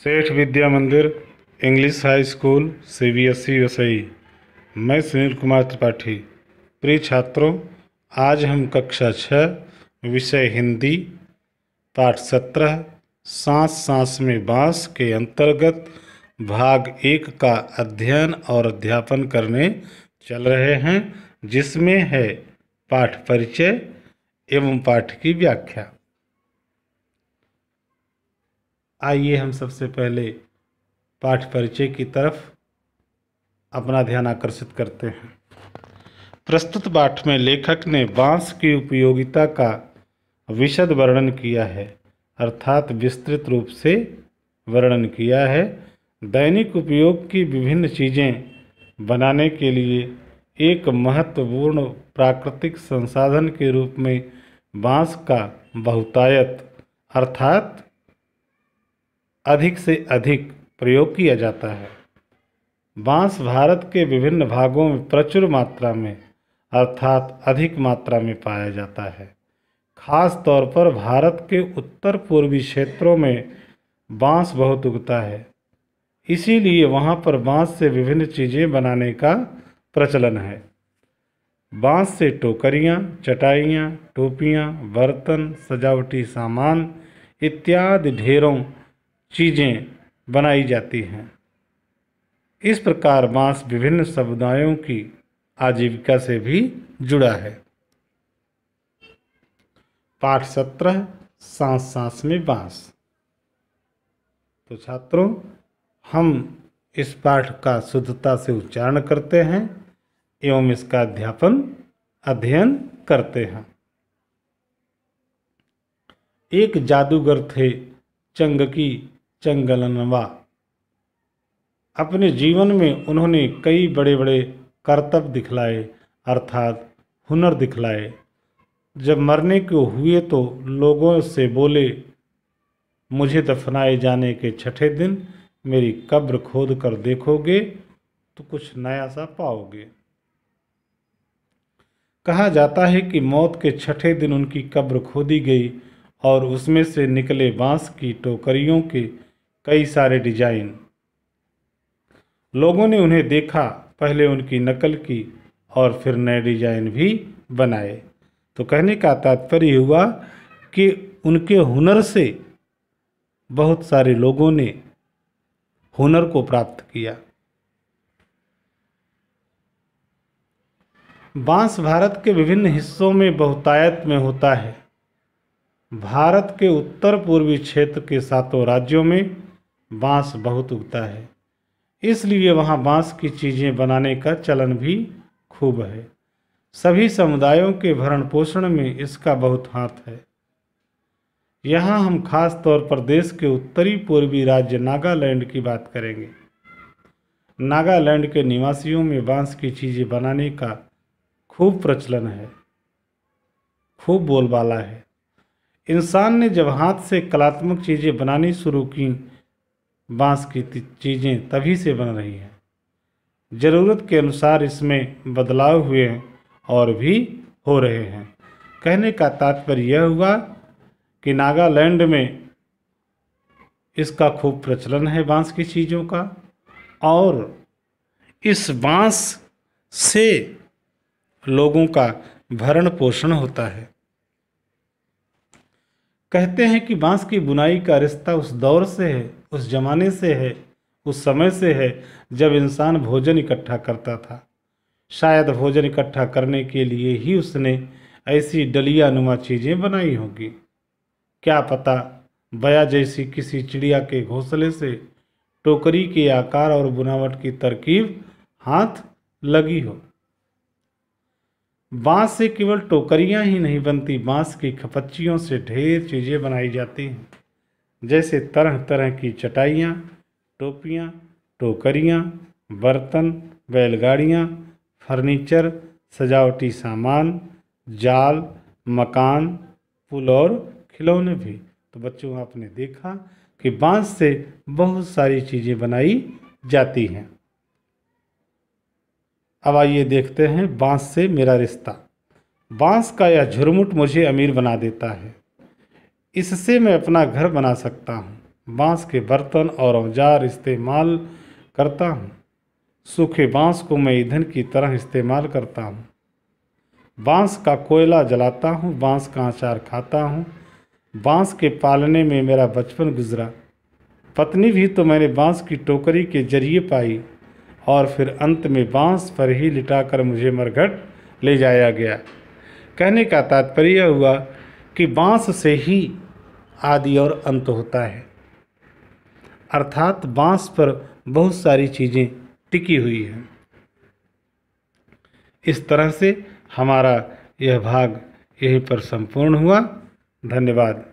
सेठ विद्या मंदिर English high school CBSE Vasai. मैं सुनील कुमार त्रिपाठी। प्रिय छात्रों, आज हम कक्षा 6 विषय हिंदी पाठ 17 सांस सांस में बांस के अंतर्गत भाग 1 का अध्ययन और अध्यापन करने चल रहे हैं, जिसमें है पाठ परिचय एवं पाठ की व्याख्या। आइए हम सबसे पहले पाठ परिचय की तरफ अपना ध्यान आकर्षित करते हैं। प्रस्तुत पाठ में लेखक ने बांस की उपयोगिता का विशद वर्णन किया है, अर्थात विस्तृत रूप से वर्णन किया है। दैनिक उपयोग की विभिन्न चीज़ें बनाने के लिए एक महत्वपूर्ण प्राकृतिक संसाधन के रूप में बांस का बहुतायत अर्थात अधिक से अधिक प्रयोग किया जाता है। बांस भारत के विभिन्न भागों में प्रचुर मात्रा में अर्थात अधिक मात्रा में पाया जाता है। खास तौर पर भारत के उत्तर पूर्वी क्षेत्रों में बांस बहुत उगता है, इसीलिए वहाँ पर बांस से विभिन्न चीज़ें बनाने का प्रचलन है। बांस से टोकरियाँ, चटाइयाँ, टोपियाँ, बर्तन, सजावटी सामान इत्यादि ढेरों चीज़ें बनाई जाती हैं। इस प्रकार बांस विभिन्न समुदायों की आजीविका से भी जुड़ा है। पाठ 17 सांस सांस में बांस। तो छात्रों, हम इस पाठ का शुद्धता से उच्चारण करते हैं एवं इसका अध्ययन करते हैं। एक जादूगर थे चंगकी चंगलनवा। अपने जीवन में उन्होंने कई बड़े बड़े करतब दिखलाए अर्थात हुनर दिखलाए। जब मरने को हुए तो लोगों से बोले, मुझे दफनाए जाने के 6ठे दिन मेरी कब्र खोद कर देखोगे तो कुछ नया सा पाओगे। कहा जाता है कि मौत के 6ठे दिन उनकी कब्र खोदी गई और उसमें से निकले बांस की टोकरियों के कई सारे डिजाइन। लोगों ने उन्हें देखा, पहले उनकी नकल की और फिर नए डिजाइन भी बनाए। तो कहने का तात्पर्य हुआ कि उनके हुनर से बहुत सारे लोगों ने हुनर को प्राप्त किया। बांस भारत के विभिन्न हिस्सों में बहुतायत में होता है। भारत के उत्तर पूर्वी क्षेत्र के 7 राज्यों में बांस बहुत उगता है, इसलिए वहाँ बांस की चीज़ें बनाने का चलन भी खूब है। सभी समुदायों के भरण पोषण में इसका बहुत हाथ है। यहाँ हम खास तौर पर देश के उत्तरी पूर्वी राज्य नागालैंड की बात करेंगे। नागालैंड के निवासियों में बांस की चीज़ें बनाने का खूब प्रचलन है, खूब बोलबाला है। इंसान ने जब हाथ से कलात्मक चीज़ें बनानी शुरू की, बांस की चीज़ें तभी से बन रही हैं। ज़रूरत के अनुसार इसमें बदलाव हुए हैं और भी हो रहे हैं। कहने का तात्पर्य यह हुआ कि नागालैंड में इसका खूब प्रचलन है बांस की चीज़ों का, और इस बांस से लोगों का भरण पोषण होता है। कहते हैं कि बांस की बुनाई का रिश्ता उस दौर से है, उस जमाने से है, उस समय से है जब इंसान भोजन इकट्ठा करता था। शायद भोजन इकट्ठा करने के लिए ही उसने ऐसी डलिया नुमा चीज़ें बनाई होगी। क्या पता बया जैसी किसी चिड़िया के घोंसले से टोकरी के आकार और बुनावट की तरकीब हाथ लगी हो। बांस से केवल टोकरियां ही नहीं बनती, बांस की खपच्चियों से ढेर चीज़ें बनाई जाती हैं, जैसे तरह तरह की चटाइयाँ, टोपियाँ, टोकरियाँ, बर्तन, बैलगाड़ियाँ, फर्नीचर, सजावटी सामान, जाल, मकान, पुल और खिलौने भी। तो बच्चों, आपने देखा कि बांस से बहुत सारी चीज़ें बनाई जाती हैं। अब आइए देखते हैं बांस से मेरा रिश्ता। बांस का यह झुरमुट मुझे अमीर बना देता है। इससे मैं अपना घर बना सकता हूँ। बांस के बर्तन और औजार इस्तेमाल करता हूँ। सूखे बांस को मैं ईंधन की तरह इस्तेमाल करता हूँ। बांस का कोयला जलाता हूँ, बांस का अचार खाता हूँ। बांस के पालने में मेरा बचपन गुजरा। पत्नी भी तो मैंने बांस की टोकरी के जरिए पाई और फिर अंत में बांस पर ही लिटाकर मुझे मरघट ले जाया गया। कहने का तात्पर्य हुआ कि बांस से ही आदि और अंत होता है, अर्थात बांस पर बहुत सारी चीज़ें टिकी हुई हैं। इस तरह से हमारा यह भाग यहीं पर संपूर्ण हुआ। धन्यवाद।